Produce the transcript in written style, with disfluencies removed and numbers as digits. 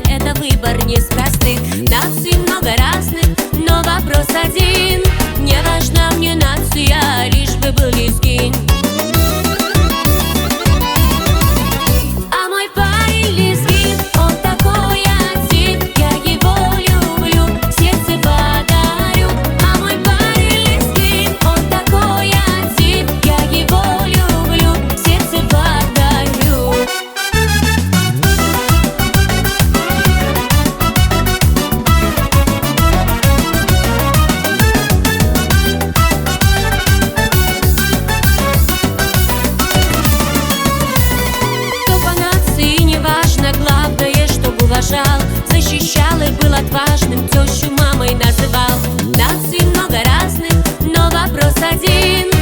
Это выбор не из простых. Наций много разных, но вопрос один: не важна мне нация, лишь бы был лезгин. А мой парень лезгин, он такой один, я его люблю, сердце подарю. А мой парень лезгин, он такой один, я его люблю, сердце подарю. Уважал, защищал и был отважным, тещу мамой называл. Наций много разных, но вопрос один: